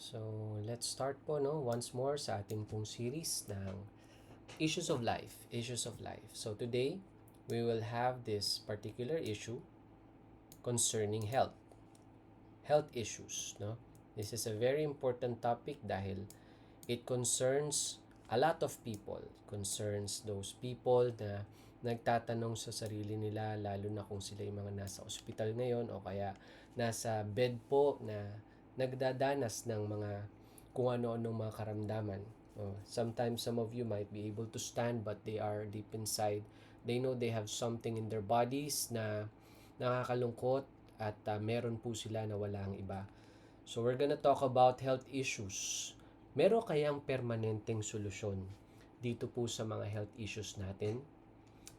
So, let's start po once more sa ating pong series ng Issues of Life, Issues of Life. So, today, we will have this particular issue concerning health. Health issues, no? This is a very important topic dahil it concerns a lot of people. Concerns those people na nagtatanong sa sarili nila, lalo na kung sila yung mga nasa ospital ngayon o kaya nasa bed po na nagdadanas ng mga kung ano-anong mga karamdaman. Sometimes some of you might be able to stand but they are deep inside. They know they have something in their bodies na nakakalungkot at meron po sila na walang iba. So we're gonna talk about health issues. Meron kayang permanenteng solusyon dito po sa mga health issues natin?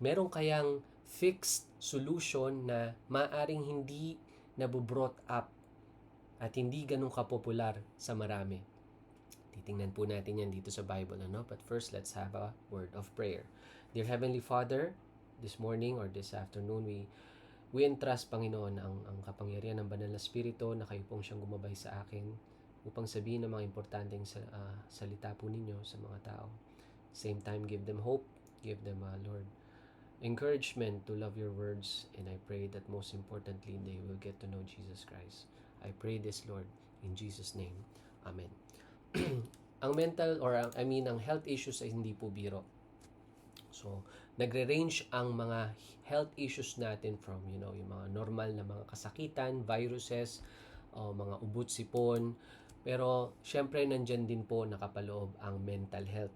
Meron kayang fixed solution na maaring hindi nabobrought up at hindi ganun kapopular sa marami? Titingnan po natin yan dito sa Bible, ano? But first, let's have a word of prayer. Dear Heavenly Father, this morning or this afternoon, we entrust, Panginoon, ang kapangyarihan ng Banal na Espiritu na kayo pong siyang gumabay sa akin upang sabihin ng mga importanteng salita po ninyo sa mga tao. Same time, give them hope, give them, Lord, encouragement to love your words, and I pray that most importantly, they will get to know Jesus Christ. I pray this, Lord, in Jesus' name. Amen. Ang mental or ang health issues ay hindi po biro. So, nagre-range ang mga health issues natin from, yung mga normal na mga kasakitan, viruses, mga ubot-sipon. Pero, syempre, nandyan din po nakapaloob ang mental health.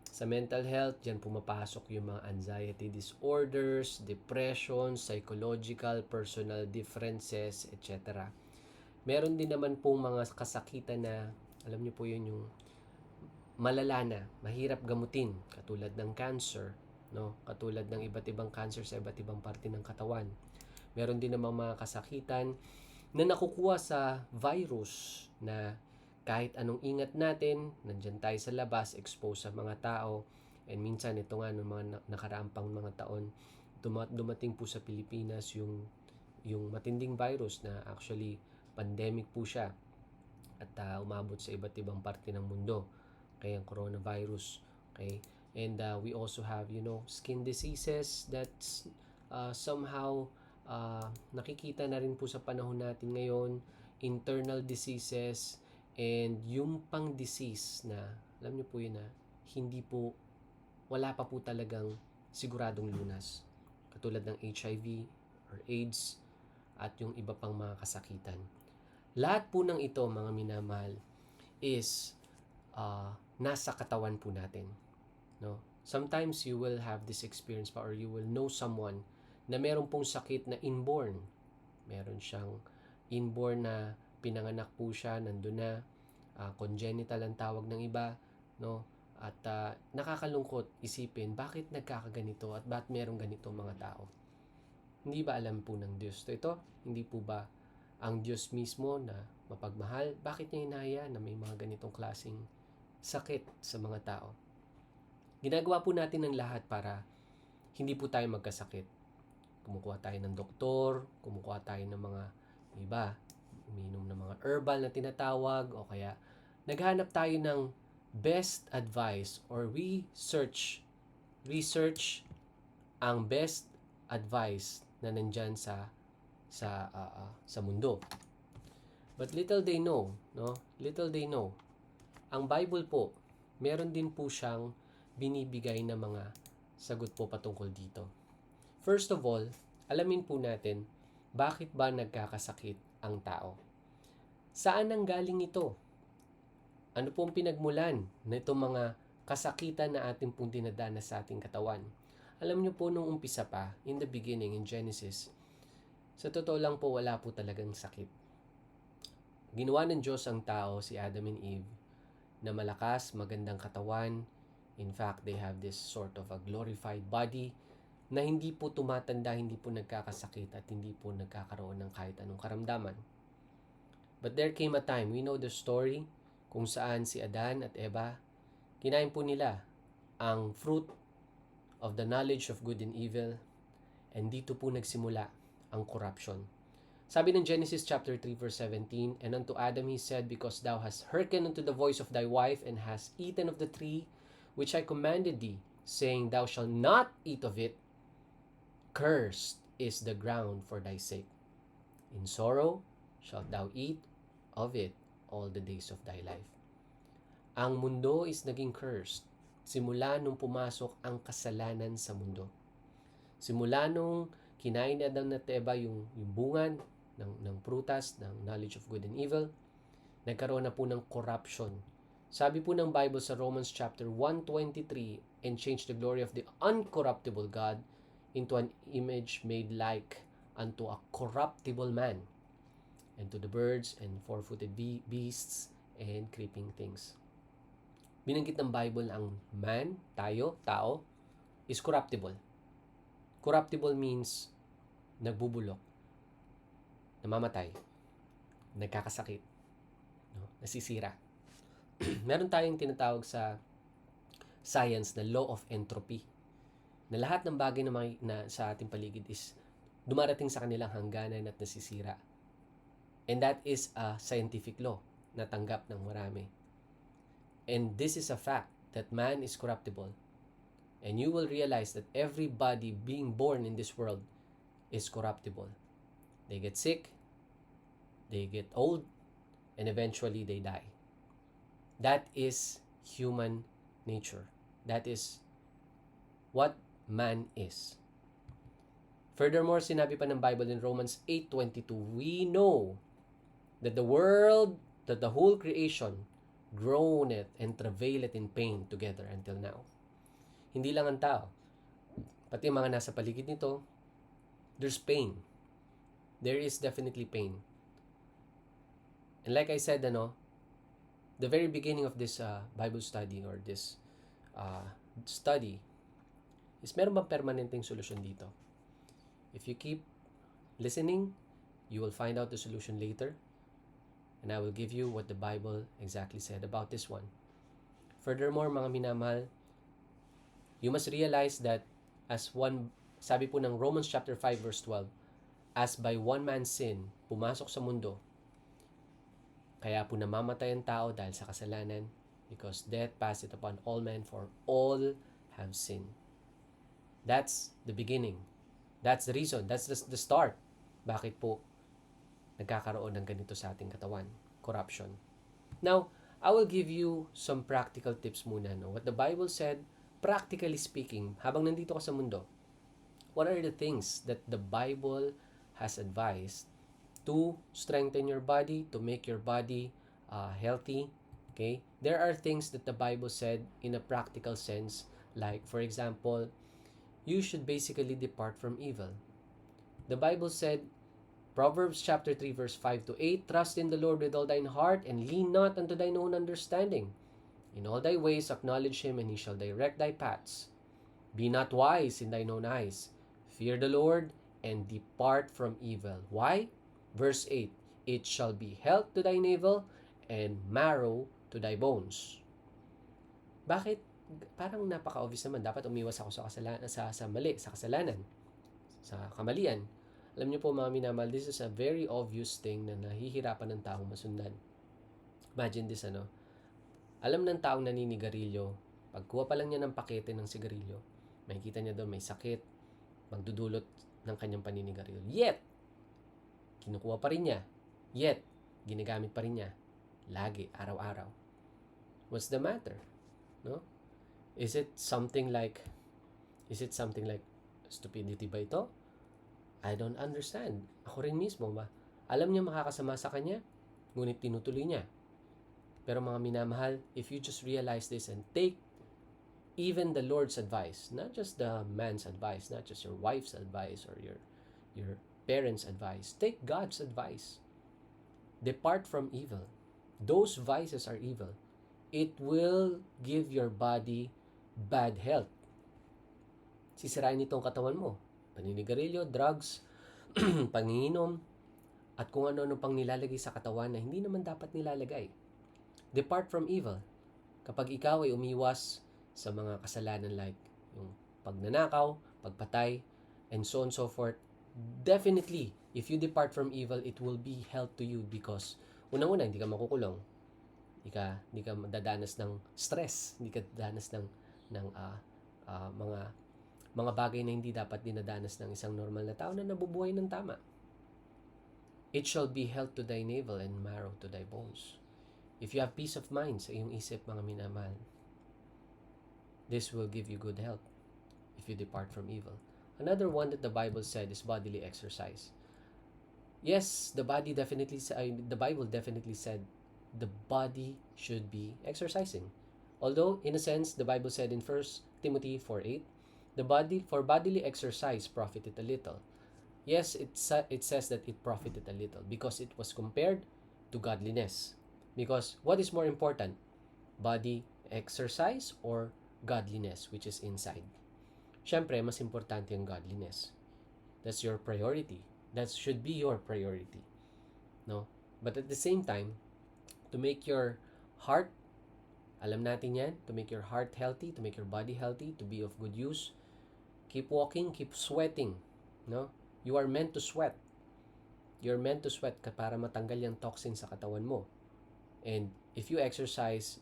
Sa mental health, dyan pumapasok yung mga anxiety disorders, depression, psychological, personal differences, etc. Meron din naman pong mga kasakitan na, alam niyo po yun, yung malala na, mahirap gamutin, katulad ng cancer, no? Katulad ng iba't ibang cancer sa iba't ibang parte ng katawan. Meron din namang mga kasakitan na nakukuha sa virus na kahit anong ingat natin, nandyan tayo sa labas, exposed sa mga tao, and minsan ito nga ng mga nakaraang pang mga taon, dumating po sa Pilipinas yung matinding virus na actually pandemic po siya at umabot sa iba't ibang parte ng mundo, kaya coronavirus. Okay, and we also have skin diseases that's somehow nakikita na rin po sa panahon natin ngayon, internal diseases, and yung pang disease na alam niyo po yun na hindi po, wala pa po talagang siguradong lunas, katulad ng HIV or AIDS at yung iba pang mga kasakitan. Lahat po ng ito, mga minamahal, is nasa katawan po natin, no? Sometimes you will have this experience pa or you will know someone na meron pong sakit na inborn. Meron siyang inborn na pinanganak po siya, nandun na, congenital ang tawag ng iba, no? At nakakalungkot isipin bakit nagkakaganito at bakit merong ganito mga tao. Hindi ba alam po ng Diyos ito? Hindi po ba ang Diyos mismo na mapagmahal, bakit niya hinahaya na may mga ganitong klaseng sakit sa mga tao? Ginagawa po natin ng lahat para hindi po tayo magkasakit. Kumukuha tayo ng doktor, kumukuha tayo ng mga iba, uminom ng mga herbal na tinatawag, o kaya naghanap tayo ng best advice or research ang best advice na nandyan sa mundo. But little they know, ang Bible po, meron din po siyang binibigay na mga sagot po patungkol dito. First of all, alamin po natin, bakit ba nagkakasakit ang tao? Saan ang galing ito? Ano pong pinagmulan nitong mga kasakitan na ating pong dinadanas sa ating katawan? Alam niyo po, nung umpisa pa, in the beginning, in Genesis, sa totoo lang po, wala po talagang sakit. Ginawa ng Diyos ang tao, si Adam and Eve, na malakas, magandang katawan. In fact, they have this sort of a glorified body na hindi po tumatanda, hindi po nagkakasakit at hindi po nagkakaroon ng kahit anong karamdaman. But there came a time, we know the story, kung saan si Adan at Eva, kinain po nila ang fruit of the knowledge of good and evil, and dito po nagsimula ang corruption. Sabi ng Genesis chapter 3 verse 17, "And unto Adam he said, Because thou hast hearkened unto the voice of thy wife, and hast eaten of the tree which I commanded thee, saying, Thou shalt not eat of it, cursed is the ground for thy sake. In sorrow shalt thou eat of it all the days of thy life." Ang mundo is naging cursed simula nung pumasok ang kasalanan sa mundo. Simula nung kinain ni Adan at Eva yung bunga ng prutas, ng knowledge of good and evil, nagkaroon na po ng corruption. Sabi po ng Bible sa Romans chapter 1:23, "And change the glory of the uncorruptible God into an image made like unto a corruptible man, and to the birds and four-footed beasts and creeping things." Binanggit ng Bible ang man, tao, is corruptible. Corruptible means nagbubulok, namamatay, nagkakasakit, no? Nasisira. Meron tayong tinatawag sa science na law of entropy, na lahat ng bagay na sa ating paligid is dumarating sa kanilang hangganan at nasisira. And that is a scientific law na tanggap ng marami. And this is a fact that man is corruptible. And you will realize that everybody being born in this world is corruptible. They get sick, they get old, and eventually they die. That is human nature. That is what man is. Furthermore, sinabi pa ng Bible in Romans 8:22, "We know that the whole creation groaneth and travaileth in pain together until now." Hindi lang ang tao, pati mga nasa paligid nito, there's pain. There is definitely pain. And like I said, the very beginning of this Bible study or this study is meron bang permanenteng solusyon dito? If you keep listening, you will find out the solution later. And I will give you what the Bible exactly said about this one. Furthermore, mga minamahal, you must realize that sabi po ng Romans chapter 5 verse 12, "As by one man's sin, pumasok sa mundo, kaya po namamatay ang tao dahil sa kasalanan, because death passed upon all men, for all have sinned." That's the beginning. That's the reason. That's the start. Bakit po nagkakaroon ng ganito sa ating katawan? Corruption. Now, I will give you some practical tips muna. What the Bible said, practically speaking, habang nandito ka sa mundo, what are the things that the Bible has advised to strengthen your body, to make your body healthy? Okay? There are things that the Bible said in a practical sense, like, for example, you should basically depart from evil. The Bible said, Proverbs chapter 3 verse 5 to 8, "Trust in the Lord with all thine heart, and lean not unto thine own understanding. In all thy ways acknowledge him, and he shall direct thy paths. Be not wise in thine own eyes. Fear the Lord, and depart from evil." Why? Verse 8, "It shall be health to thy navel, and marrow to thy bones." Bakit? Parang napaka-obvious naman. Dapat umiwas ako sa kasalanan, sa kamalian. Alam niyo po mga minamahal, this is a very obvious thing na nahihirapan ng taong masundan. Imagine this, alam ng taong naninigarilyo, pagkuha pa lang niya ng pakete ng sigarilyo, makikita niya doon may sakit, magdudulot ng kanyang paninigarilyo. Yet, kinukuha pa rin niya. Yet, ginagamit pa rin niya. Lagi, araw-araw. What's the matter? No? Is it something like stupidity ba ito? I don't understand. Ako rin mismo ba? Alam niya makakasama sa kanya, ngunit tinutuloy niya. Pero mga minamahal, if you just realize this and take even the Lord's advice, not just the man's advice, not just your wife's advice or your parents' advice, take God's advice. Depart from evil. Those vices are evil. It will give your body bad health. Sisirain itong katawan mo. Paninigarilyo, drugs, panginginom, at kung ano-ano pang nilalagay sa katawan na hindi naman dapat nilalagay. Depart from evil. Kapag ikaw ay umiwas sa mga kasalanan like yung pagnanakaw, pagpatay, and so on and so forth, Definitely, if you depart from evil, it will be health to you because unang-una, hindi ka makukulong. Hindi ka madadanas ng stress, hindi ka dadanas ng mga bagay na hindi dapat dinadanas ng isang normal na tao na nabubuhay ng tama. It shall be health to thy navel and marrow to thy bones. If you have peace of mind sa iyong isip, mga minamahal, this will give you good health if you depart from evil. Another one that the Bible said is bodily exercise. Yes, the Bible definitely said the body should be exercising. Although, in a sense, the Bible said in 1 Timothy 4:8, for bodily exercise profited a little. Yes, it says that it profited a little because it was compared to godliness. Because what is more important, body exercise or godliness, which is inside? Syempre, mas importante yung godliness. That's your priority. That should be your priority. No? But at the same time, to make your heart, alam natin yan, to make your heart healthy, to make your body healthy, to be of good use, keep walking, keep sweating. No? You are meant to sweat. You're meant to sweat para matanggal yung toxin sa katawan mo. And if you exercise,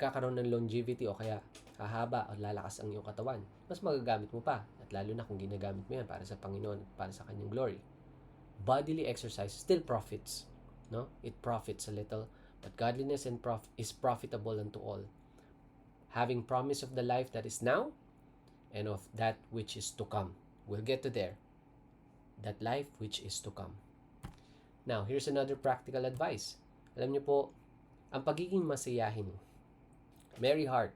kakaroon ng longevity o kaya hahaba o lalakas ang iyong katawan. Mas magagamit mo pa. At lalo na kung ginagamit mo yan para sa Panginoon at para sa Kanyang glory. Bodily exercise still profits. No? It profits a little. But godliness is profitable unto all. Having promise of the life that is now and of that which is to come. We'll get to there. That life which is to come. Now, here's another practical advice. Alam niyo po, ang pagiging masayahin, merry heart.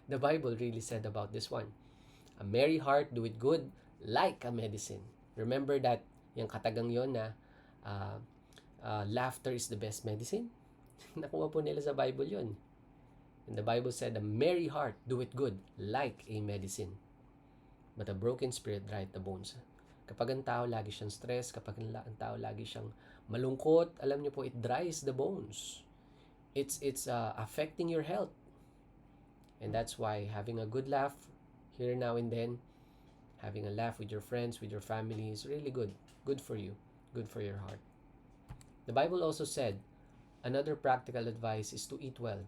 The Bible really said about this one. A merry heart doeth good like a medicine. Remember that, yung katagang yon na laughter is the best medicine? Nakuha po nila sa Bible yon. And the Bible said, a merry heart doeth good like a medicine. But a broken spirit drieth the bones. Kapag ang tao lagi siyang stress, kapag ang tao lagi siyang malungkot, alam niyo po, it dries the bones. It's affecting your health. And that's why having a good laugh here now and then, having a laugh with your friends, with your family is really good. Good for you. Good for your heart. The Bible also said, another practical advice is to eat well.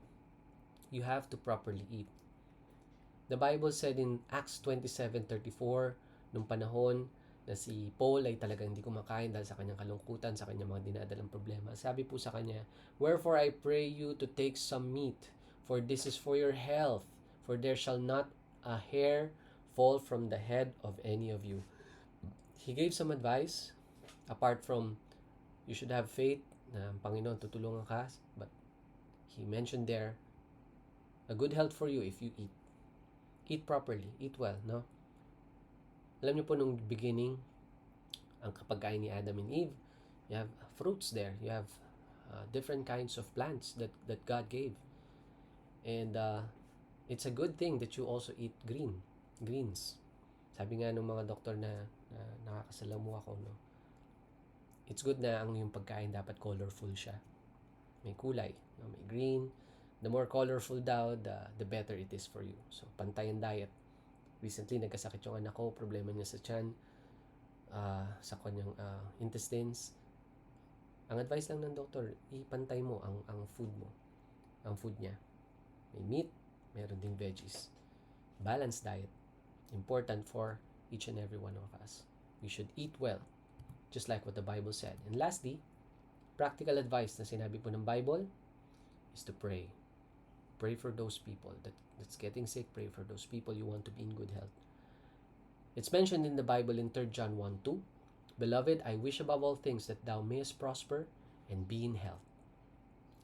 You have to properly eat. The Bible said in Acts 27:34, nung panahon na si Paul ay talagang hindi kumakain dahil sa kanyang kalungkutan, sa kanyang mga dinadalang problema. Sabi po sa kanya, wherefore I pray you to take some meat, for this is for your health, for there shall not a hair fall from the head of any of you. He gave some advice, apart from you should have faith na ang Panginoon tutulungan ka, but he mentioned there, a good health for you if you eat. Eat properly, eat well, no? Alam niyo po nung beginning, ang kapagkain ni Adam and Eve, you have fruits there, you have different kinds of plants that God gave. And it's a good thing that you also eat greens. Sabi nga ng mga doktor na nakakasalamuha ko, no? It's good na ang yung pagkain dapat colorful siya. May kulay, no? May green. The more colorful daw, the better it is for you. So, pantayan diet. Recently, nagkasakit yung anak ko, problema niya sa tiyan, sa kanyang intestines. Ang advice lang ng doktor, ipantay mo ang food mo. Ang food niya. May meat, meron ding veggies. Balanced diet. Important for each and every one of us. We should eat well, just like what the Bible said. And lastly, practical advice na sinabi po ng Bible is to pray. Pray for those people that's getting sick. Pray for those people you want to be in good health. It's mentioned in the Bible in 3 John 1:2. Beloved, I wish above all things that thou mayest prosper and be in health,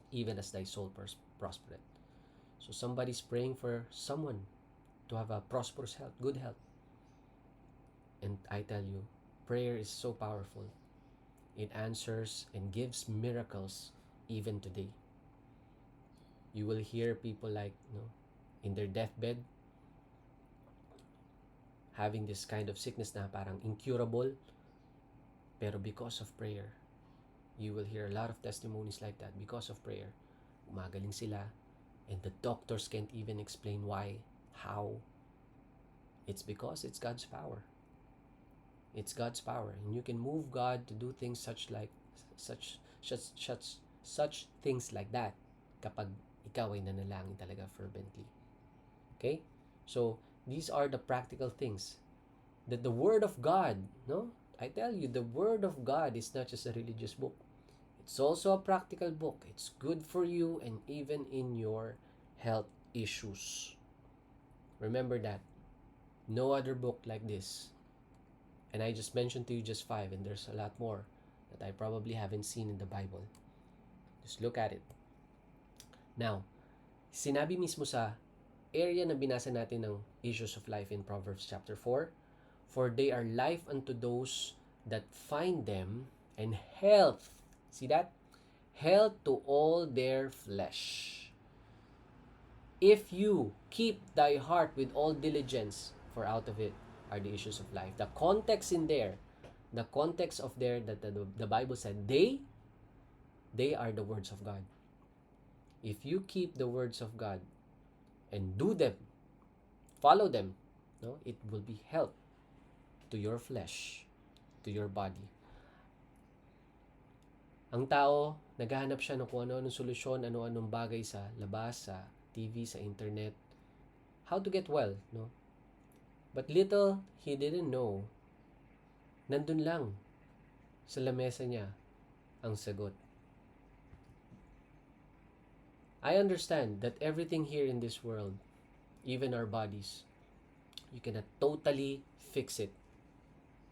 even as thy soul prospereth. So somebody's praying for someone to have a prosperous health, good health. And I tell you, prayer is so powerful. It answers and gives miracles even today. You will hear people like, in their deathbed, having this kind of sickness na parang incurable, pero because of prayer, you will hear a lot of testimonies like that. Because of prayer, umagaling sila, and the doctors can't even explain why, how. It's because it's God's power. It's God's power, and you can move God to do things such such such such things like that kapag ikaw ay nanalangin talaga fervently. Okay? So, these are the practical things that the Word of God, no? I tell you, the Word of God is not just a religious book. It's also a practical book. It's good for you and even in your health issues. Remember that. No other book like this. And I just mentioned to you just 5, and there's a lot more that I probably haven't seen in the Bible. Just look at it. Now, sinabi mismo sa area na binasa natin ng issues of life in Proverbs chapter 4, for they are life unto those that find them, and health. See that? Health to all their flesh. If you keep thy heart with all diligence, for out of it are the issues of life. The context in there, the context of there that the Bible said, they are the words of God. If you keep the words of God and do them, follow them, no, it will be health to your flesh, to your body. Ang tao, naghahanap siya ng kung ano-anong solusyon, ano-anong bagay sa labas, sa TV, sa internet, how to get well, no? But little he didn't know, nandun lang sa lamesa niya ang sagot. I understand that everything here in this world, even our bodies, you cannot totally fix it.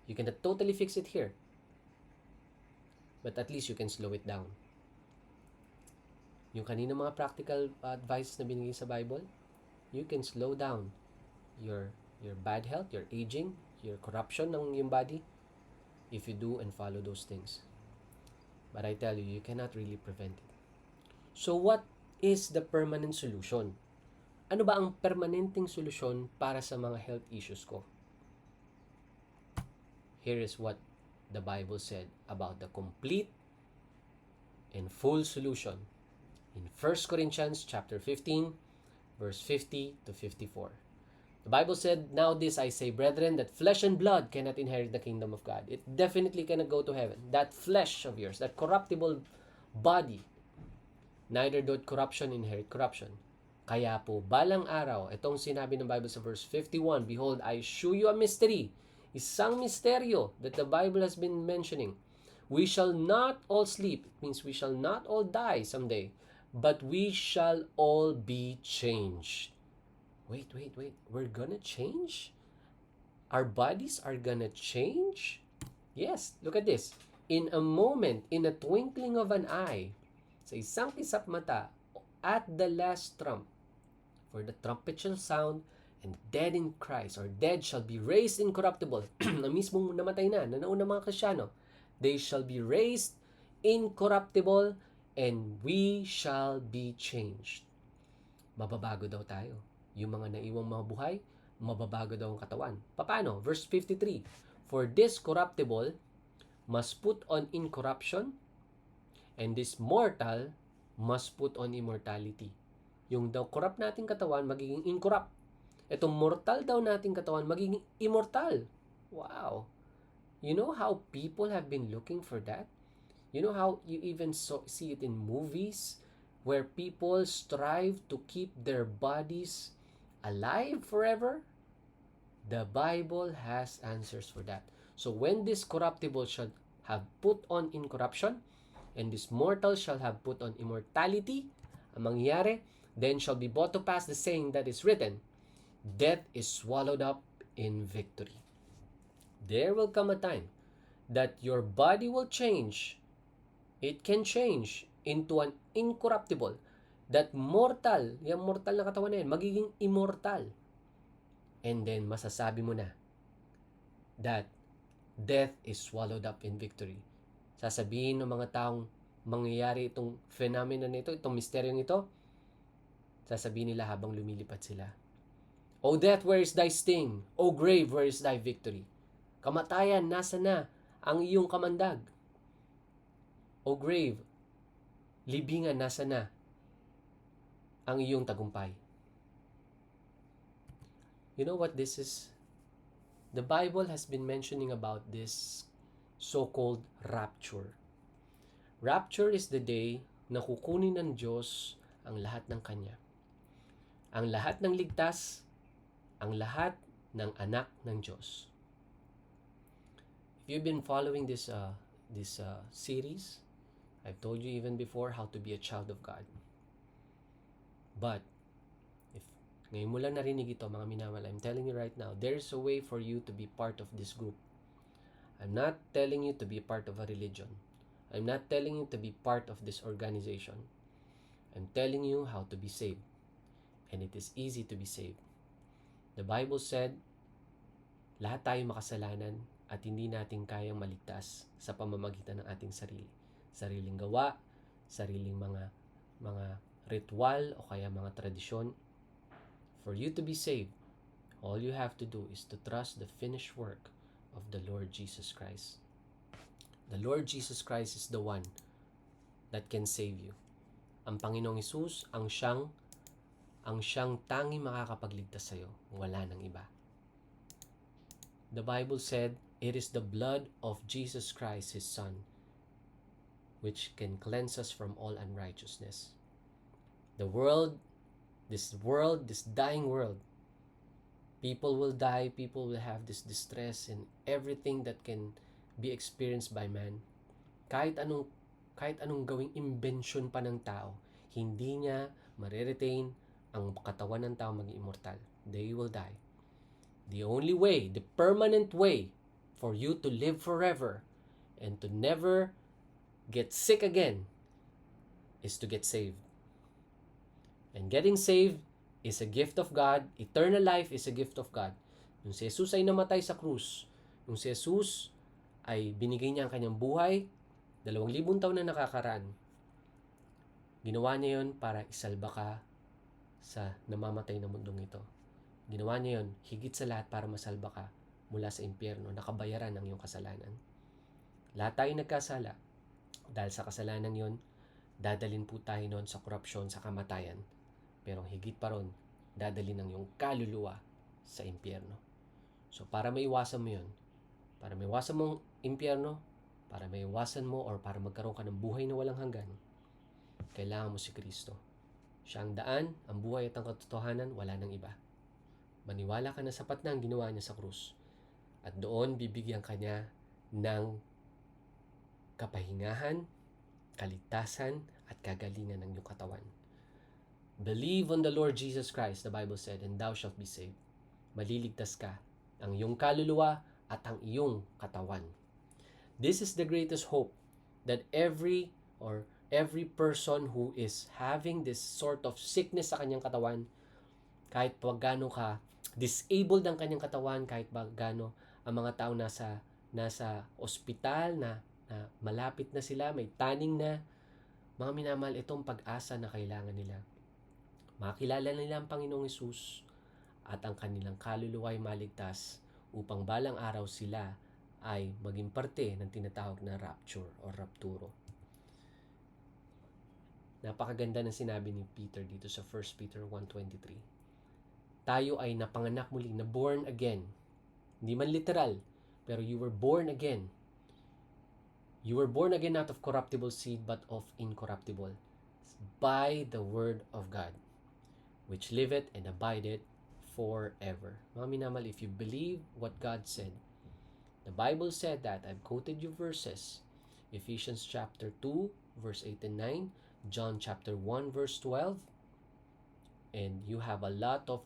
You cannot totally fix it here. But at least you can slow it down. Yung kanina mga practical advice na binigay sa Bible, you can slow down your bad health, your aging, your corruption ng yung body if you do and follow those things. But I tell you, you cannot really prevent it. So what is the permanent solution? Ano ba ang permanenteng solusyon para sa mga health issues ko? Here is what the Bible said about the complete and full solution in 1 Corinthians chapter 15, verse 50 to 54. The Bible said, now this I say, brethren, that flesh and blood cannot inherit the kingdom of God. It definitely cannot go to heaven. That flesh of yours, that corruptible body, neither doth corruption inherit corruption. Kaya po, balang araw, itong sinabi ng Bible sa verse 51, behold, I shew you a mystery. Isang misteryo that the Bible has been mentioning. We shall not all sleep. It means we shall not all die someday, but we shall all be changed. Wait. We're gonna change? Our bodies are gonna change? Yes, look at this. In a moment, in a twinkling of an eye, sa isang kisap mata, at the last trump, for the trumpet shall sound, and the dead in Christ, or dead shall be raised incorruptible. Na mismong namatay na nauna mga Kristyano, they shall be raised incorruptible, and we shall be changed. Mababago daw tayo. Yung mga naiwang mga buhay, mababago daw ang katawan. Paano? Verse 53, for this corruptible must put on incorruption, and this mortal must put on immortality. Yung daw corrupt nating katawan, magiging incorrupt. Itong mortal daw nating katawan, magiging immortal. Wow! You know how people have been looking for that? You know how you even see it in movies where people strive to keep their bodies alive forever? The Bible has answers for that. So when this corruptible shall have put on incorruption, and this mortal shall have put on immortality, ang mangyayari, then shall be brought to pass the saying that is written, death is swallowed up in victory. There will come a time that your body will change. It can change into an incorruptible. That mortal, yung mortal na katawan na yan, magiging immortal. And then, masasabi mo na that death is swallowed up in victory. Sasabihin ng mga taong mangyayari itong phenomenon nito, itong misteryong ito, sasabihin nila habang lumilipat sila, O death, where is thy sting? O grave, where is thy victory? Kamatayan, nasa na ang iyong kamandag? O grave, libingan, nasa na ang iyong tagumpay? You know what this is? The Bible has been mentioning about this so-called rapture. Rapture is the day na kukunin ng Diyos ang lahat ng Kanya. Ang lahat ng ligtas, ang lahat ng anak ng Diyos. If you've been following this series, I've told you even before how to be a child of God. But, if ngayon mo lang narinig ito, mga minamahal, I'm telling you right now, there's a way for you to be part of this group. I'm not telling you to be part of a religion. I'm not telling you to be part of this organization. I'm telling you how to be saved. And it is easy to be saved. The Bible said, lahat tayo makasalanan at hindi natin kayang maligtas sa pamamagitan ng ating sarili. Sariling gawa, sariling mga ritual o kaya mga tradisyon. For you to be saved, all you have to do is to trust the finished work of the Lord Jesus Christ. The Lord Jesus Christ is the one that can save you. Ang Panginoong Hesus ang siyang tanging makakapagligtas sa iyo. Wala nang iba. The Bible said, it is the blood of Jesus Christ, His Son, which can cleanse us from all unrighteousness. The world, this dying world, people will die, people will have this distress and everything that can be experienced by man. Kahit anong gawing invention pa ng tao, hindi niya ma-retain ang katawan ng tao maging immortal. They will die. The only way, the permanent way for you to live forever and to never get sick again is to get saved. And getting saved is a gift of God. Eternal life is a gift of God. Nung si Jesus ay namatay sa krus, nung si Jesus ay binigay niya ang kanyang buhay, 2,000 taon na nakakaraan, ginawa niya yon para isalba ka sa namamatay na mundong ito. Ginawa niya yon higit sa lahat para masalba ka mula sa impyerno, nakabayaran ng iyong kasalanan. Lahat tayo nagkasala. Dahil sa kasalanan yon, dadalin po tayo noon sa korupsyon, sa kamatayan. Pero higit pa ron, dadalin ng iyong kaluluwa sa impyerno. So para maiwasan mo yon, para maiwasan mong impyerno, para maiwasan mo or para magkaroon ka ng buhay na walang hanggan, kailangan mo si Kristo. Siya ang daan, ang buhay at ang katotohanan, wala nang iba. Maniwala ka na sapat na ang ginawa niya sa krus. At doon bibigyan ka niya ng kapahingahan, kaligtasan, at kagalingan ng iyong katawan. Believe on the Lord Jesus Christ, the Bible said, and thou shalt be saved. Maliligtas ka, ang iyong kaluluwa at ang iyong katawan. This is the greatest hope that every person who is having this sort of sickness sa kanyang katawan, kahit pag gaano ka disabled ang kanyang katawan, kahit pag gaano ang mga tao nasa ospital na malapit na sila, may taning na, mga minamahal, itong pag-asa na kailangan nila. Makilala nila ang Panginoong Hesus at ang kanilang kaluluwa ay maligtas upang balang araw sila ay maging parte ng tinatawag na rapture o rapturo. Napakaganda ng sinabi ni Peter dito sa 1 Peter 1:23. Tayo ay napanganak muli, na born again. Hindi man literal, pero you were born again. You were born again not of corruptible seed, but of incorruptible, by the word of God, which liveth and abideth forever. Mga minamahal, if you believe what God said, the Bible said that, I've quoted you verses, Ephesians chapter 2, verse 8 and 9, John chapter 1, verse 12, and you have a lot of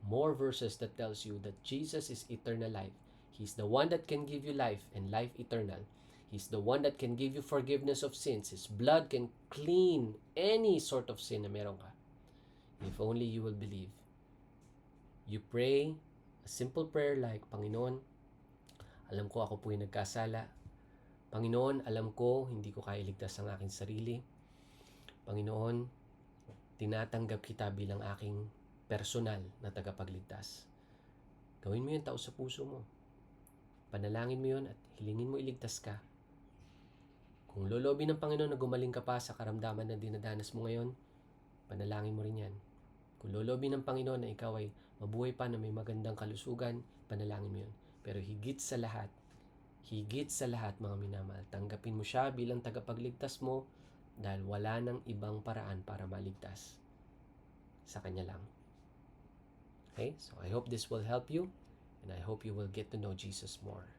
more verses that tells you that Jesus is eternal life. He's the one that can give you life and life eternal. He's the one that can give you forgiveness of sins. His blood can clean any sort of sin na meron ka. If only you will believe. You pray a simple prayer like, Panginoon, alam ko ako po ay nagkasala. Panginoon, alam ko hindi ko kaya iligtas ang aking sarili. Panginoon, tinatanggap kita bilang aking personal na tagapagligtas. Gawin mo yun tao sa puso mo. Panalangin mo yun at hilingin mo iligtas ka. Kung loloobin ng Panginoon na gumaling ka pa sa karamdaman na dinadanas mo ngayon, panalangin mo rin yan. Kung loloobin ng Panginoon na ikaw ay mabuhay pa na may magandang kalusugan, panalangin mo yun. Pero higit sa lahat mga minamahal, tanggapin mo siya bilang tagapagligtas mo dahil wala nang ibang paraan para maligtas. Sa Kanya lang. Okay? So I hope this will help you and I hope you will get to know Jesus more.